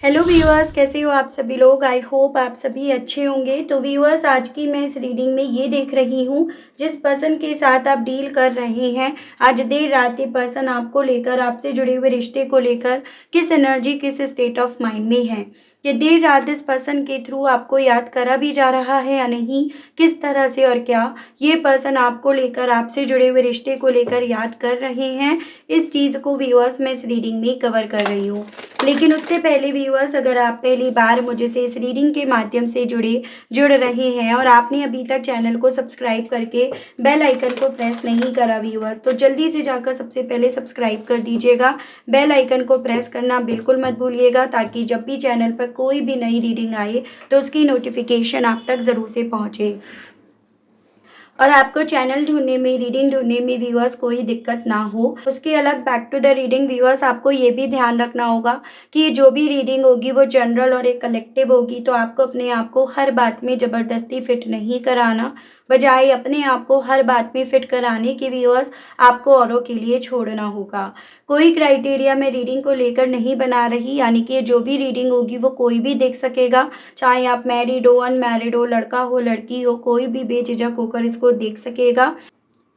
Hello viewers, कैसे हो आप सभी लोग। आई होप आप सभी अच्छे होंगे। तो व्यूअर्स, आज की मैं इस रीडिंग में ये देख रही हूँ, जिस पर्सन के साथ आप डील कर रहे हैं, आज देर रात ये पर्सन आपको लेकर, आपसे जुड़े हुए रिश्ते को लेकर किस एनर्जी, किस स्टेट ऑफ माइंड में है। ये देर रात इस पर्सन के थ्रू आपको याद करा भी जा रहा है या नहीं, किस तरह से और क्या ये पर्सन आपको लेकर, आपसे जुड़े हुए रिश्ते को लेकर याद कर रहे हैं, इस चीज़ को व्यूअर्स मैं इस रीडिंग में कवर कर रही हूँ। लेकिन उससे पहले व्यूअर्स, अगर आप पहली बार मुझे से इस रीडिंग के माध्यम से जुड़ रहे हैं और आपने अभी तक चैनल को सब्सक्राइब करके बेल आइकन को प्रेस नहीं करा व्यूअर्स, तो जल्दी से जाकर सबसे पहले सब्सक्राइब कर दीजिएगा। बेल आइकन को प्रेस करना बिल्कुल मत भूलिएगा, ताकि जब भी चैनल पर कोई भी नई रीडिंग आए तो उसकी नोटिफिकेशन आप तक ज़रूर से पहुँचे और आपको चैनल ढूंढने में, रीडिंग ढूंढने में व्यूअर्स कोई दिक्कत ना हो। उसके अलग back to the reading viewers, आपको ये भी ध्यान रखना होगा कि जो भी रीडिंग होगी वो जनरल और एक कलेक्टिव होगी। तो आपको अपने आप को हर बात में ज़बरदस्ती फिट नहीं कराना, बजाय अपने आप को हर बात में फिट कराने के व्यूअर्स आपको औरों के लिए छोड़ना होगा। कोई क्राइटेरिया मैं रीडिंग को लेकर नहीं बना रही, यानी कि जो भी रीडिंग होगी वो कोई भी देख सकेगा, चाहे आप मैरिड हो, अनमैरिड हो, लड़का हो, लड़की हो, कोई भी बेझिझक होकर इसको देख सकेगा।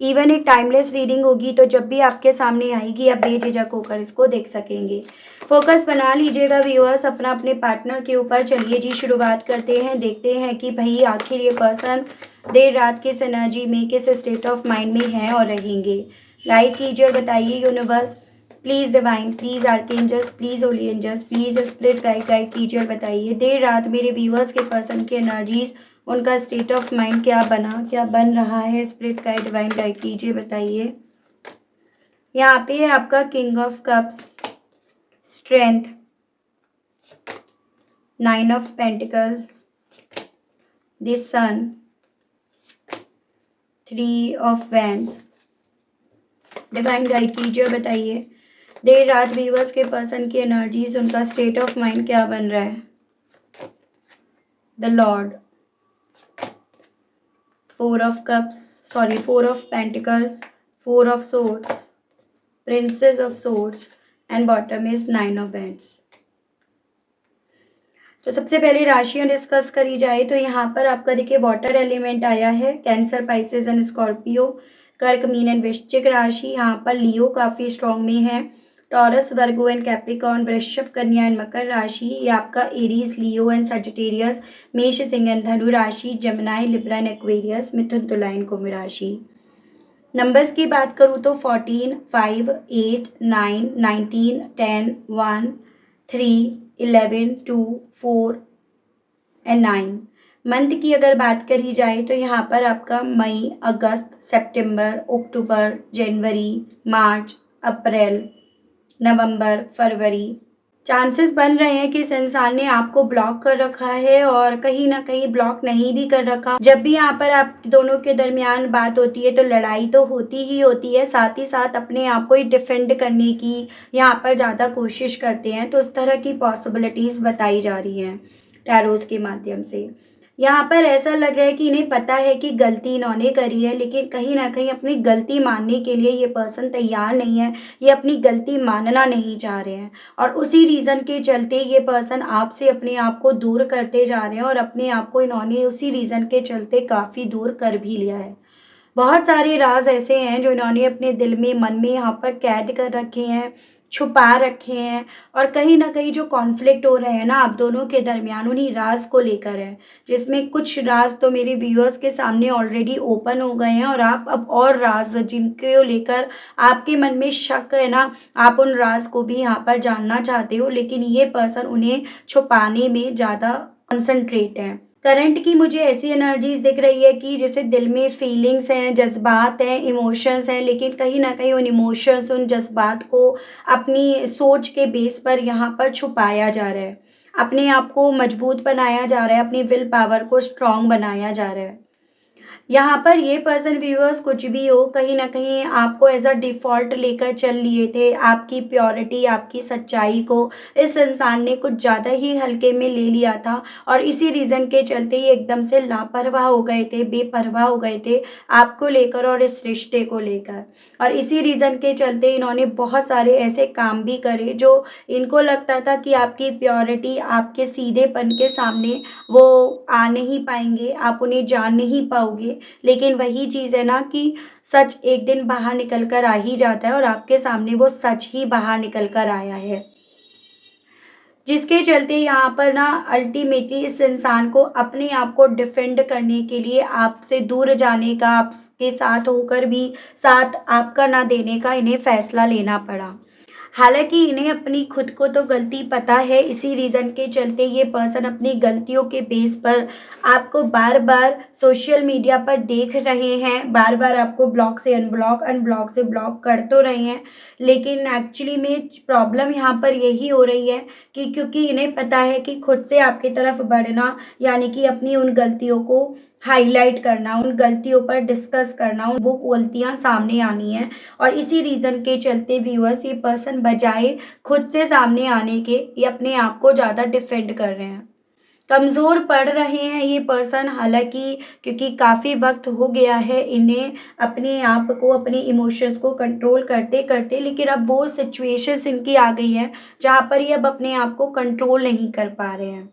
इवन एक टाइमलेस रीडिंग होगी, तो जब भी आपके सामने आएगी आप बेझिझक होकर इसको देख सकेंगे। फोकस बना लीजिएगा व्यूअर्स अपना अपने पार्टनर के ऊपर। चलिए जी, शुरुआत करते हैं। देखते हैं कि भाई आखिर ये पर्सन देर रात किस एनर्जी में, किस स्टेट ऑफ माइंड में है और रहेंगे। गाइड कीजिए, बताइए universe, please divine, please archangels, please holy angels, please spirit guide कीजिए और बताइए देर रात मेरे व्यूअर्स के पर्सन की एनर्जीज़, उनका स्टेट ऑफ माइंड क्या बन रहा है। स्पिरिट गाइड, डिवाइन गाइड कीजिए, बताइए। यहाँ पे है आपका king of cups, strength, 9 of pentacles, the sun, 3 of wands. Divine guide कीजिए, बताइए देर रात व्यूअर्स के पर्सन की एनर्जीज, उनका स्टेट ऑफ माइंड क्या बन रहा है। The Lord, 4 of cups, 4 of pentacles, 4 of swords, princess of swords and bottom is 9 of wands. तो सबसे पहले राशियां डिस्कस करी जाए तो यहाँ पर आपका देखिए वाटर एलिमेंट आया है, कैंसर, पाइसेस एंड स्कॉर्पियो, कर्क, मीन एंड वृश्चिक राशि। यहाँ पर लियो काफ़ी स्ट्रॉन्ग में है, टॉरस, वर्गो एंड कैप्रिकॉर्न, वृषभ, कन्या एंड मकर राशि। ये आपका एरीज, लियो एंड सजिटेरियस, मेष, सिंह एंड धनु राशि, जमनाई, लिब्रा एंड एक्वेरियस, मिथुन, तुला एंड कुंभ राशि। नंबर्स की बात करूँ तो 14, 5, 8, 9, 19, 10, 1, 3, 11, 2, 4 एंड 9। मंथ की अगर बात करी जाए तो यहाँ पर आपका मई, अगस्त, सितंबर, अक्टूबर, जनवरी, मार्च, अप्रैल, नवंबर, फरवरी। चांसेस बन रहे हैं कि इस इंसान ने आपको ब्लॉक कर रखा है और कहीं ना कहीं ब्लॉक नहीं भी कर रखा। जब भी यहाँ पर आप दोनों के दरमियान बात होती है तो लड़ाई तो होती ही होती है, साथ ही साथ अपने आप को ही डिफेंड करने की यहाँ पर ज़्यादा कोशिश करते हैं। तो उस तरह की पॉसिबिलिटीज़ बताई जा रही हैं टैरोस के माध्यम से। यहाँ पर ऐसा लग रहा है कि इन्हें पता है कि गलती इन्होंने करी है, लेकिन कहीं ना कहीं अपनी गलती मानने के लिए ये पर्सन तैयार नहीं है। ये अपनी गलती मानना नहीं चाह रहे हैं और उसी रीज़न के चलते ये पर्सन आपसे अपने आप को दूर करते जा रहे हैं और अपने आप को इन्होंने उसी रीज़न के चलते काफ़ी दूर कर भी लिया है। बहुत सारे राज ऐसे हैं जो इन्होंने अपने दिल में, मन में यहाँ पर कैद कर रखे हैं, छुपा रखे हैं। और कहीं ना कहीं जो कॉन्फ्लिक्ट हो रहे हैं ना आप दोनों के दरमियान, उन्हीं राज को लेकर है, जिसमें कुछ राज तो मेरे व्यूअर्स के सामने ऑलरेडी ओपन हो गए हैं और आप अब और राज जिनको लेकर आपके मन में शक है ना, आप उन राज को भी यहाँ पर जानना चाहते हो, लेकिन ये पर्सन उन्हें छुपाने में ज़्यादा कंसंट्रेट है। करंट की मुझे ऐसी एनर्जीज दिख रही है कि जैसे दिल में फीलिंग्स हैं, जज्बात हैं, इमोशंस हैं, लेकिन कहीं ना कहीं उन इमोशंस, उन जज्बात को अपनी सोच के बेस पर यहाँ पर छुपाया जा रहा है, अपने आप को मजबूत बनाया जा रहा है, अपनी विल पावर को स्ट्रांग बनाया जा रहा है। यहाँ पर ये पर्सन व्यूअर्स कुछ भी हो, कहीं न कहीं आपको एज़ अ डिफ़ॉल्ट लेकर चल लिए थे। आपकी प्योरिटी, आपकी सच्चाई को इस इंसान ने कुछ ज़्यादा ही हल्के में ले लिया था और इसी रीज़न के चलते ये एकदम से लापरवाह हो गए थे, बेपरवाह हो गए थे आपको लेकर और इस रिश्ते को लेकर। और इसी रीज़न के चलते इन्होंने बहुत सारे ऐसे काम भी करे जो इनको लगता था कि आपकी प्योरिटी, आपके सीधेपन के सामने वो आ नहीं पाएँगे, आप उन्हें जान नहीं पाओगे। लेकिन वही चीज़ है ना कि सच एक दिन बाहर निकल कर आ ही जाता है और आपके सामने वो सच ही बाहर निकल कर आया है। जिसके चलते यहाँ पर ना अल्टीमेटली इस इंसान को अपने आप को डिफेंड करने के लिए आपसे दूर जाने का, आपके साथ होकर भी साथ आपका ना देने का इन्हें फैसला लेना पड़ा। हालाँकि इन्हें अपनी खुद को तो गलती पता है, इसी रीज़न के चलते ये पर्सन अपनी गलतियों के बेस पर आपको बार-बार सोशल मीडिया पर देख रहे हैं, बार-बार आपको ब्लॉक से अनब्लॉक, अनब्लॉक से ब्लॉक कर तो रहे हैं। लेकिन एक्चुअली में प्रॉब्लम यहाँ पर यही हो रही है कि क्योंकि इन्हें पता है कि खुद से आपकी तरफ बढ़ना, यानी कि अपनी उन गलतियों को हाइलाइट करना, उन गलतियों पर डिस्कस करना, वो गलतियाँ सामने आनी हैं। और इसी रीज़न के चलते व्यूअर्स ये पर्सन बजाय खुद से सामने आने के, ये अपने आप को ज़्यादा डिफेंड कर रहे हैं। कमज़ोर पड़ रहे हैं ये पर्सन, हालाँकि क्योंकि काफ़ी वक़्त हो गया है इन्हें अपने आप को, अपने इमोशंस को कंट्रोल करते-करते, लेकिन अब वो सिचुएशंस इनकी आ गई है, जहाँ पर ये अब अपने आप को कंट्रोल नहीं कर पा रहे हैं।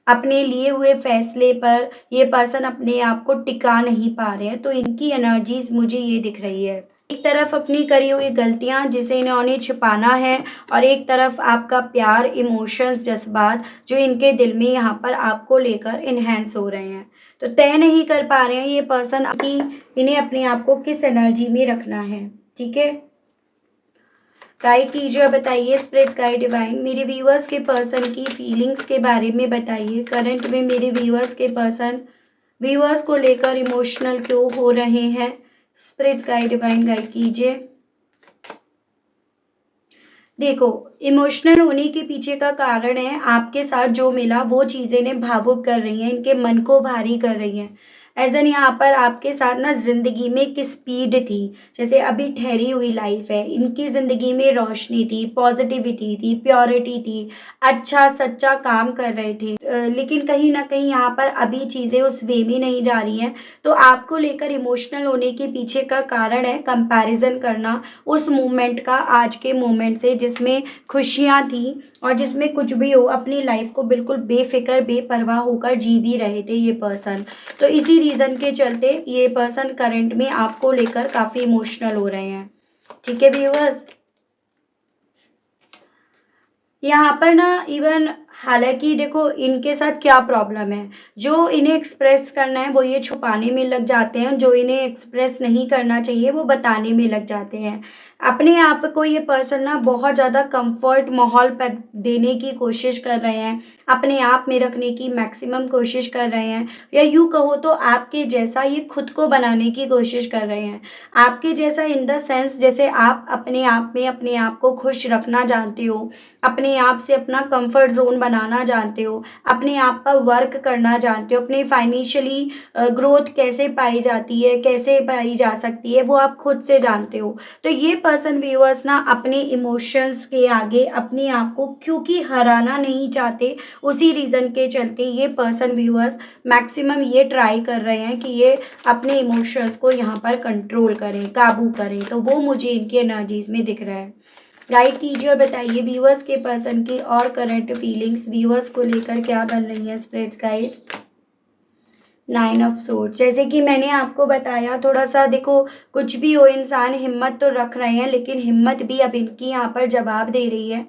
अपने लिए हुए फैसले पर ये पर्सन अपने आप को टिका नहीं पा रहे हैं, तो इनकी एनर्जीज़ मुझे ये दिख रही है। एक तरफ अपनी करी हुई गलतियाँ जिसे इन्होंने छिपाना है और एक तरफ आपका प्यार, इमोशंस, जज़्बात जो इनके दिल में यहाँ पर आपको लेकर एनहांस हो रहे हैं। तो तय नहीं कर पा रहे हैं ये पर्सन कि इन्हें अपने आप को किस एनर्जी में रखना है, ठीक है? गाइड कीजिए और बताइए स्पिरिट गाइड डिवाइन मेरे व्यूअर्स के पर्सन की फीलिंग्स के बारे में बताइए। करंट में मेरे व्यूअर्स के पर्सन व्यूअर्स को लेकर इमोशनल क्यों हो रहे हैं? स्पिरिट गाइड डिवाइन गाइड कीजिए। देखो, इमोशनल होने के पीछे का कारण है आपके साथ जो मिला वो चीज़ें इन्हें भावुक कर रही हैं, इनके मन को भारी कर रही हैं। ऐज़ एन यहाँ पर आपके साथ ना ज़िंदगी में एक स्पीड थी, जैसे अभी ठहरी हुई लाइफ़ है, इनकी ज़िंदगी में रोशनी थी, पॉज़िटिविटी थी, प्योरिटी थी, अच्छा सच्चा काम कर रहे थे। लेकिन कहीं न कहीं यहाँ पर अभी चीज़ें उस वे में नहीं जा रही हैं, तो आपको लेकर इमोशनल होने के पीछे का कारण है कंपैरिज़न करना उस मोमेंट का आज के मोमेंट से जिसमें खुशियाँ थी और जिसमें कुछ भी हो अपनी लाइफ को बिल्कुल बेफ़िक्र, बेपरवाह होकर जी भी रहे थे ये पर्सन। तो इसी रीज़न के चलते ये पर्सन करंट में आपको लेकर काफ़ी इमोशनल हो रहे हैं। ठीक है व्यूअर्स? यहाँ पर ना इवन हालाँकि देखो इनके साथ क्या प्रॉब्लम है, जो इन्हें एक्सप्रेस करना है वो ये छुपाने में लग जाते हैं, जो इन्हें एक्सप्रेस नहीं करना चाहिए वो बताने में लग जाते हैं। अपने आप को ये पर्सन ना बहुत ज़्यादा कम्फ़र्ट माहौल पर देने की कोशिश कर रहे हैं, अपने आप में रखने की मैक्सिमम कोशिश कर रहे हैं या यूँ कहो तो आपके जैसा ये खुद को बनाने की कोशिश कर रहे हैं। आपके जैसा इन द सेंस जैसे आप अपने आप में अपने आप को खुश रखना जानते हो, अपने आप से अपना कंफर्ट ज़ोन बनाना जानते हो, अपने आप पर वर्क करना जानते हो, अपने फाइनेंशियली ग्रोथ कैसे पाई जाती है, कैसे पाई जा सकती है, वो आप खुद से जानते हो। तो ये पर्सन व्यूअर्स ना अपने इमोशंस के आगे अपने आप को क्योंकि हराना नहीं चाहते, उसी रीज़न के चलते ये पर्सन व्यूअर्स मैक्सिमम ये ट्राई कर रहे हैं कि ये अपने इमोशंस को यहाँ पर कंट्रोल करें, काबू करें। तो वो मुझे इनकी एनर्जीज़ में दिख रहा है। गाइड कीजिए और बताइए व्यूअर्स के पर्सन की और करंट फीलिंग्स व्यूअर्स को लेकर क्या बन रही है स्पिरिट्स गाइड। 9 ऑफ सोर्ड्स, जैसे कि मैंने आपको बताया थोड़ा-सा देखो कुछ भी हो इंसान हिम्मत तो रख रहे हैं, लेकिन हिम्मत भी अब इनकी यहाँ पर जवाब दे रही है।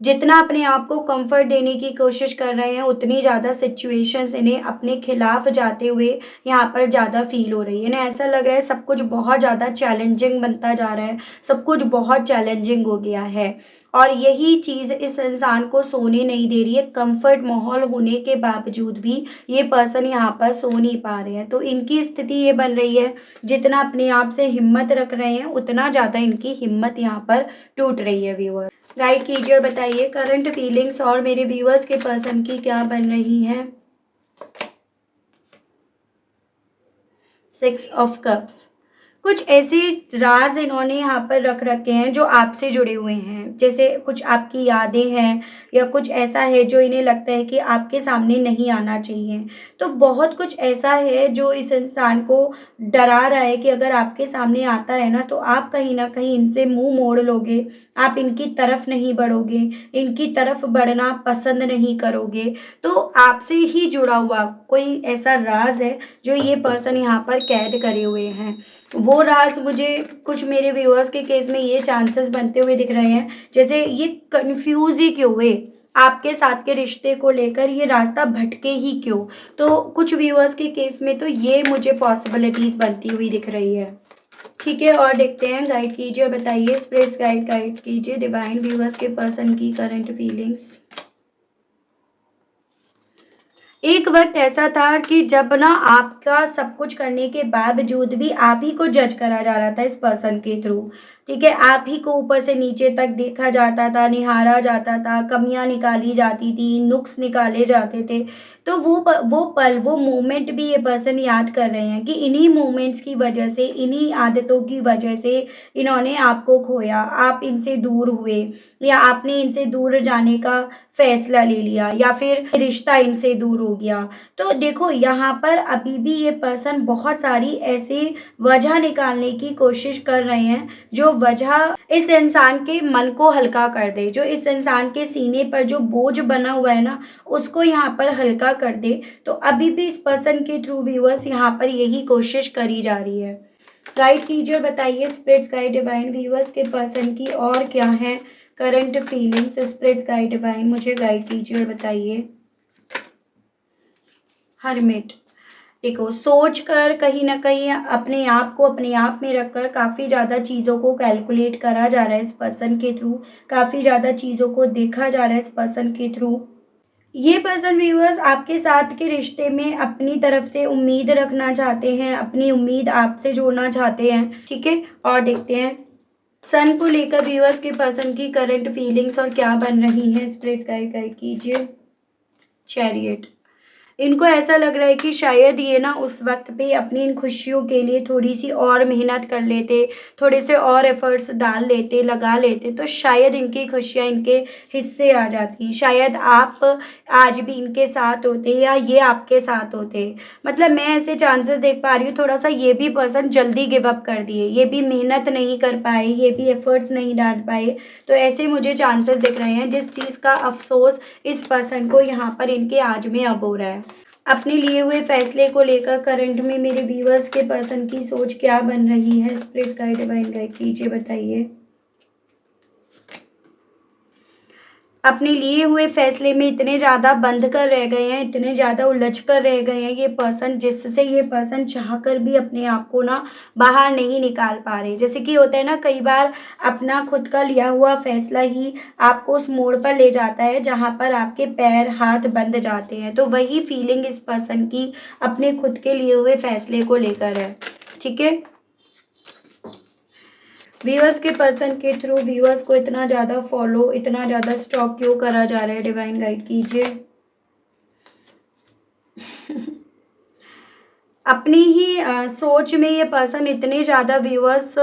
जितना अपने आप को कम्फ़र्ट देने की कोशिश कर रहे हैं, उतनी ज़्यादा सिचुएशंस इन्हें अपने खिलाफ जाते हुए यहाँ पर ज़्यादा फ़ील हो रही है। इन्हें ऐसा लग रहा है सब कुछ बहुत ज़्यादा चैलेंजिंग बनता जा रहा है, सब कुछ बहुत चैलेंजिंग हो गया है। और यही चीज़ इस इंसान को सोने नहीं दे रही है, कम्फ़र्ट माहौल होने के बावजूद भी ये पर्सन यहाँ पर सो नहीं पा रहे हैं। तो इनकी स्थिति ये बन रही है, जितना अपने आप से हिम्मत रख रहे हैं, उतना ज़्यादा इनकी हिम्मत यहाँ पर टूट रही है व्यूअर। गाइड कीजिए और बताइए करंट फीलिंग्स और मेरे व्यूअर्स के पर्सन की क्या बन रही हैं। Six of cups. कुछ ऐसे राज इन्होंने यहाँ पर रख रखे हैं जो आपसे जुड़े हुए हैं, जैसे कुछ आपकी यादें हैं या कुछ ऐसा है जो इन्हें लगता है कि आपके सामने नहीं आना चाहिए। तो बहुत कुछ ऐसा है जो इस इंसान को डरा रहा है कि अगर आपके सामने आता है ना तो आप कहीं न कहीं इनसे मुँह मोड़ लोगे, आप इनकी तरफ नहीं बढ़ोगे, इनकी तरफ बढ़ना पसंद नहीं करोगे। तो आपसे ही जुड़ा हुआ कोई ऐसा राज है जो ये पर्सन यहाँ पर कैद करे हुए हैं। वो राज मुझे कुछ मेरे व्यूअर्स के केस में ये चांसेस बनते हुए दिख रहे हैं, जैसे ये कंफ्यूज ही क्यों हुए, आपके साथ के रिश्ते को लेकर ये रास्ता भटके ही क्यों। तो कुछ व्यूअर्स के केस में तो ये मुझे पॉसिबिलिटीज बनती हुई दिख रही है। ठीक है, और देखते हैं, गाइड कीजिए और बताइए, स्पिरिट्स गाइड कीजिए डिवाइन व्यूअर्स के पर्सन की करंट फीलिंग्स। एक वक्त ऐसा था कि जब ना आपका सब कुछ करने के बावजूद भी आप ही को जज करा जा रहा था इस पर्सन के थ्रू। ठीक है, आप ही को ऊपर से नीचे तक देखा जाता था, निहारा जाता था, कमियां निकाली जाती थी, नुक्स निकाले जाते थे। तो वो पल, वो मोमेंट भी ये पर्सन याद कर रहे हैं कि इन्हीं मोमेंट्स की वजह से, इन्हीं आदतों की वजह से इन्होंने आपको खोया, आप इनसे दूर हुए या आपने इनसे दूर जाने का फैसला ले लिया या फिर रिश्ता इनसे दूर हो गया। तो देखो, यहाँ पर अभी भी ये पर्सन बहुत सारी ऐसी वजह निकालने की कोशिश कर रहे हैं जो वजह इस इंसान के मन को हल्का कर दे, जो इस इंसान के सीने पर जो बोझ बना हुआ है ना उसको यहाँ पर हल्का कर दे। तो अभी भी इस पर्सन के थ्रू व्यूअर्स यहाँ पर यही कोशिश करी जा रही है। गाइड कीजिए और बताइए, स्पिरिट्स गाइड डिवाइन व्यूअर्स के पर्सन की और क्या है current feelings. Spirits guide divine मुझे गाइड कीजिए और बताइए। हर्मिट। देखो, सोच कर कहीं न कहीं अपने आप को अपने आप में रखकर काफ़ी ज़्यादा चीज़ों को कैलकुलेट करा जा रहा है इस पर्सन के थ्रू, काफ़ी ज़्यादा चीज़ों को देखा जा रहा है इस पर्सन के थ्रू। ये पर्सन व्यूअर्स आपके साथ के रिश्ते में अपनी तरफ से उम्मीद रखना चाहते हैं, अपनी उम्मीद आपसे जोड़ना चाहते हैं। ठीक है, और देखते हैं सन को लेकर व्यूअर्स के पर्सन की करंट फीलिंग्स और क्या बन रही हैं। स्पिरिट गाइड गाइड कीजिए। चैरियट। इनको ऐसा लग रहा है कि शायद ये ना उस वक्त पे अपनी इन खुशियों के लिए थोड़ी सी और मेहनत कर लेते, थोड़े से और एफर्ट्स डाल लेते, लगा लेते, तो शायद इनकी खुशियाँ इनके हिस्से आ जाती। शायद आप आज भी इनके साथ होते या ये आपके साथ होते। मतलब मैं ऐसे चांसेस देख पा रही हूँ, थोड़ा सा ये भी पर्सन जल्दी गिव अप कर दिए, ये भी मेहनत नहीं कर पाए, ये भी एफर्ट्स नहीं डाल पाए। तो ऐसे मुझे चांसेस दिख रहे हैं जिस चीज़ का अफसोस इस पर्सन को यहाँ पर इनके आज में अब हो रहा है। अपने लिए हुए फैसले को लेकर करंट में मेरे व्यूअर्स के पर्सन की सोच क्या बन रही है। स्पिरिट गाइड डिवाइन गाइड कीजिए, बताइए। अपने लिए हुए फैसले में इतने ज़्यादा बंध कर रह गए हैं, इतने ज़्यादा उलझ कर रह गए हैं ये पर्सन, जिससे ये पर्सन चाह कर भी अपने आप को ना बाहर नहीं निकाल पा रहे। जैसे कि होता है ना, कई बार अपना खुद का लिया हुआ फैसला ही आपको उस मोड़ पर ले जाता है जहाँ पर आपके पैर हाथ बंध जाते हैं। तो वही फीलिंग इस पर्सन की अपने खुद के लिए हुए फैसले को लेकर है। ठीक है, व्यूअर्स के पर्सन के थ्रू व्यूअर्स को इतना ज़्यादा फॉलो, इतना ज़्यादा स्टॉक क्यों करा जा रहा है। डिवाइन गाइड कीजिए। अपनी ही सोच में ये पर्सन इतने ज़्यादा व्यूअर्स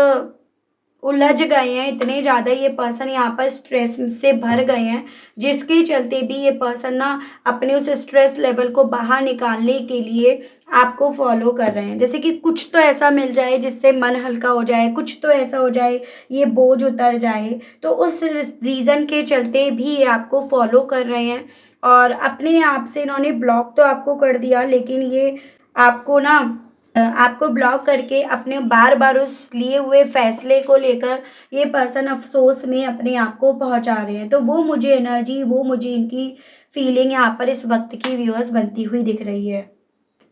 उलझ गए हैं, इतने ज़्यादा ये पर्सन यहाँ पर स्ट्रेस से भर गए हैं, जिसके चलते भी ये पर्सन ना अपने उस स्ट्रेस लेवल को बाहर निकालने के लिए आपको फॉलो कर रहे हैं। जैसे कि कुछ तो ऐसा मिल जाए जिससे मन हल्का हो जाए, कुछ तो ऐसा हो जाए ये बोझ उतर जाए, तो उस रीज़न के चलते भी ये आपको फॉलो कर रहे हैं। और अपने आप से इन्होंने ब्लॉक तो आपको कर दिया, लेकिन ये आपको ना आपको ब्लॉक करके अपने बार बार उस लिए हुए फैसले को लेकर ये पर्सन अफसोस में अपने आप को पहुंचा रहे हैं। तो वो मुझे एनर्जी, वो मुझे इनकी फीलिंग यहाँ पर इस वक्त की व्यूअर्स बनती हुई दिख रही है।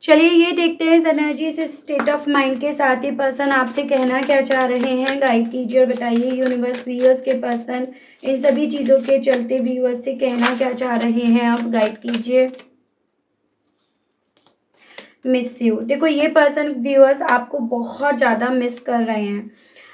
चलिए ये देखते हैं इस एनर्जी, इस स्टेट ऑफ माइंड के साथ ही पर्सन आपसे कहना क्या चाह रहे हैं। गाइड कीजिए और बताइए यूनिवर्स, व्यूअर्स के पर्सन इन सभी चीज़ों के चलते व्यूअर्स से कहना क्या चाह रहे हैं। आप गाइड कीजिए। Miss you. देखो, ये पर्सन व्यूअर्स आपको बहुत ज़्यादा मिस कर रहे हैं।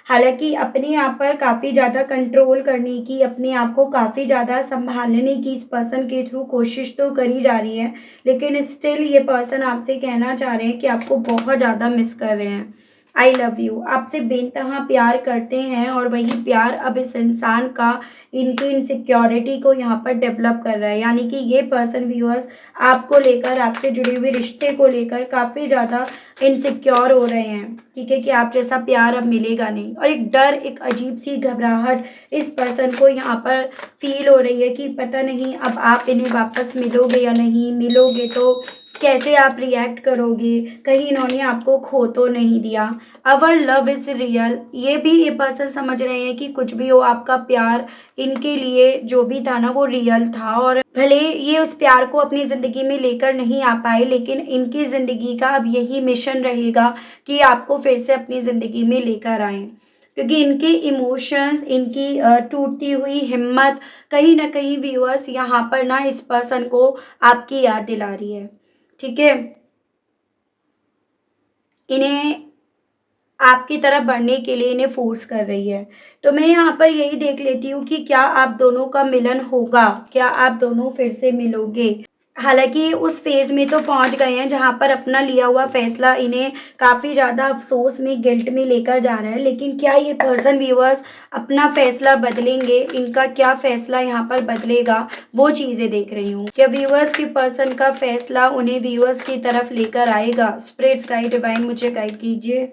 हालाँकि अपने आप पर काफ़ी ज़्यादा कंट्रोल करने की, अपने आप को काफ़ी ज़्यादा सँभालने की इस पर्सन के थ्रू कोशिश तो करी जा रही है, लेकिन स्टिल ये पर्सन आपसे कहना चाह रहे हैं कि आपको बहुत ज़्यादा मिस कर रहे हैं। आई लव यू, आपसे बेइंतहा प्यार करते हैं और वही प्यार अब इस इंसान का इनकी इनसिक्योरिटी को यहाँ पर डेवलप कर रहा है। यानी कि ये पर्सन व्यूअर्स आपको लेकर, आपसे जुड़े हुए रिश्ते को लेकर काफ़ी ज़्यादा इनसिक्योर हो रहे हैं, ठीक है, कि आप जैसा प्यार अब मिलेगा नहीं। और एक डर, एक अजीब-सी घबराहट इस पर्सन को यहाँ पर फ़ील हो रही है कि पता नहीं अब आप इन्हें वापस मिलोगे या नहीं, मिलोगे तो कैसे आप रिएक्ट करोगे, कहीं इन्होंने आपको खो तो नहीं दिया। अवर लव इज़ रियल, ये भी ये पर्सन समझ रहे हैं कि कुछ भी हो आपका प्यार इनके लिए जो भी था ना वो रियल था, और भले ये उस प्यार को अपनी ज़िंदगी में लेकर नहीं आ पाए, लेकिन इनकी ज़िंदगी का अब यही मिशन रहेगा कि आपको फिर से अपनी ज़िंदगी में लेकर आएँ। क्योंकि इनके इमोशंस, इनकी टूटती हुई हिम्मत कहीं न कहीं व्यूअर्स यहाँ पर ना इस पर्सन को आपकी याद दिला रही है, ठीक है? इन्हें आपकी तरफ बढ़ने के लिए इन्हें फ़ोर्स कर रही है। तो मैं यहाँ पर यही देख लेती हूँ कि क्या आप दोनों का मिलन होगा? क्या आप दोनों फिर से मिलोगे? हालाँकि उस फ़ेज़ में तो पहुँच गए हैं जहाँ पर अपना लिया हुआ फ़ैसला इन्हें काफ़ी ज़्यादा अफ़सोस में, गिल्ट में लेकर जा रहा है। लेकिन क्या ये पर्सन व्यूअर्स अपना फ़ैसला बदलेंगे? इनका क्या फ़ैसला यहाँ पर बदलेगा? वो चीज़ें देख रही हूँ। क्या व्यूअर्स के पर्सन का फ़ैसला उन्हें व्यूअर्स की तरफ लेकर आएगा? स्पिरिट्स गाइड, डिवाइन मुझे गाइड कीजिए।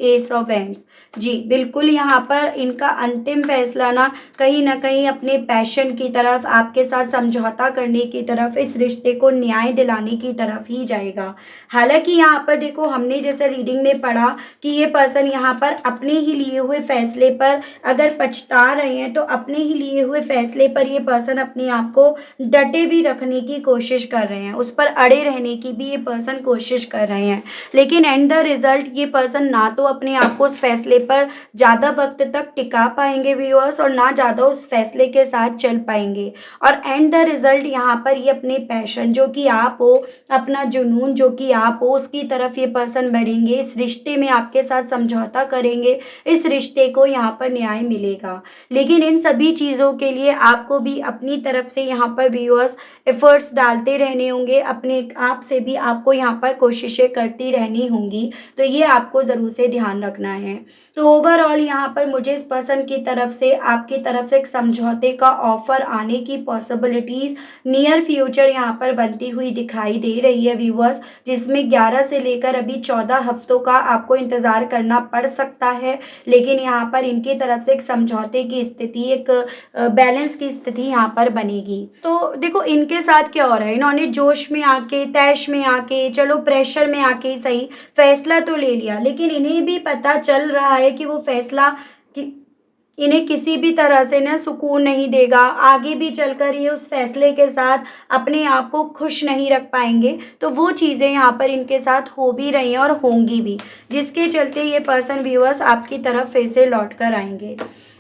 एस ऑफ हैंड्स, जी बिल्कुल, यहाँ पर इनका अंतिम फैसला ना कहीं न कहीं अपने पैशन की तरफ, आपके साथ समझौता करने की तरफ, इस रिश्ते को न्याय दिलाने की तरफ ही जाएगा। हालाँकि यहाँ पर देखो, हमने जैसे रीडिंग में पढ़ा कि ये पर्सन यहाँ पर अपने ही लिए हुए फैसले पर अगर पछता रहे हैं, तो अपने ही लिए हुए फैसले पर ये पर्सन अपने आप को डटे भी रखने की कोशिश कर रहे हैं, उस पर अड़े रहने की भी ये पर्सन कोशिश कर रहे हैं। लेकिन एंड द रिज़ल्ट ये पर्सन ना तो अपने आप को उस फैसले पर ज़्यादा वक्त तक टिका पाएंगे व्यूअर्स, और ना ज़्यादा उस फैसले के साथ चल पाएंगे। और एंड द रिज़ल्ट यहाँ पर ये अपने पैशन जो कि आप हो, अपना जुनून जो कि आप हो, उसकी तरफ ये पर्सन बढ़ेंगे। इस रिश्ते में आपके साथ समझौता करेंगे, इस रिश्ते को यहाँ पर न्याय मिलेगा। लेकिन इन सभी चीज़ों के लिए आपको भी अपनी तरफ से यहाँ पर व्यूअर्स एफर्ट्स डालते रहने होंगे, अपने आप से भी आपको यहाँ पर कोशिशें करती रहनी होंगी। तो ये आपको ज़रूर से ध्यान रखना है। तो ओवरऑल यहाँ पर मुझे इस पर्सन की तरफ से आपकी तरफ एक समझौते का ऑफ़र आने की पॉसिबिलिटीज़ नियर फ्यूचर यहाँ पर बनती हुई दिखाई दे रही है व्यूअर्स, जिसमें 11 से लेकर अभी 14 हफ्तों का आपको इंतज़ार करना पड़ सकता है। लेकिन यहाँ पर इनकी तरफ से एक समझौते की स्थिति, एक बैलेंस की स्थिति यहाँ पर बनेगी। तो देखो, इनके साथ क्या हो रहा है, इन्होंने जोश में आके, तैश में आके, चलो प्रेशर में आके ही सही, फैसला तो ले लिया, लेकिन इन्हें भी पता चल रहा है कि वो फैसला कि इन्हें किसी भी तरह से ना सुकून नहीं देगा। आगे भी चलकर ये उस फैसले के साथ अपने आप को खुश नहीं रख पाएँगे। तो वो चीज़ें यहाँ पर इनके साथ हो भी रही हैं और होंगी भी, जिसके चलते ये पर्सन व्यूअर्स आपकी तरफ फिर से लौट कर आएँगे।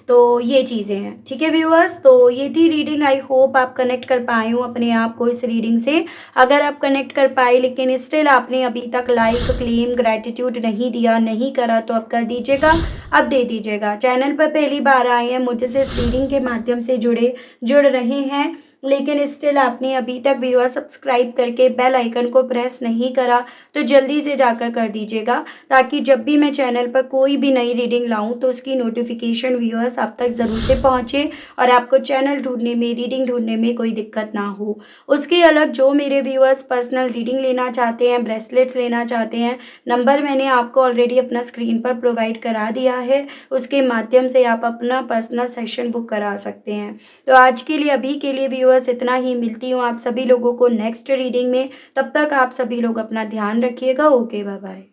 तो ये चीज़ें हैं, ठीक है व्यूअर्स। तो ये थी रीडिंग, आई होप आप कनेक्ट कर पाए हो अपने आप को इस रीडिंग से। अगर आप कनेक्ट कर पाए लेकिन स्टिल आपने अभी तक लाइक, क्लेम, ग्रैटिट्यूड नहीं दिया, नहीं करा, तो अब कर दीजिएगा, अब दे दीजिएगा। चैनल पर पहली बार आए हैं, मुझसे इस रीडिंग के माध्यम से जुड़ रहे हैं, लेकिन स्टिल आपने अभी तक व्यूअर सब्सक्राइब करके बेल आइकन को प्रेस नहीं करा, तो जल्दी से जाकर कर दीजिएगा, ताकि जब भी मैं चैनल पर कोई भी नई रीडिंग लाऊं तो उसकी नोटिफिकेशन व्यूअर्स आप तक ज़रूर से पहुंचे और आपको चैनल ढूंढने में, रीडिंग ढूंढने में कोई दिक्कत ना हो। उसके अलग जो मेरे व्यूअर्स पर्सनल रीडिंग लेना चाहते हैं, ब्रेसलेट्स लेना चाहते हैं, नंबर मैंने आपको ऑलरेडी अपना स्क्रीन पर प्रोवाइड करा दिया है, उसके माध्यम से आप अपना पर्सनल सेशन बुक करा सकते हैं। तो आज के लिए, अभी के लिए व्यूअर्स इतना ही। मिलती हूँ आप सभी लोगों को नेक्स्ट रीडिंग में, तब तक आप सभी लोग अपना ध्यान रखिएगा। Okay, bye bye.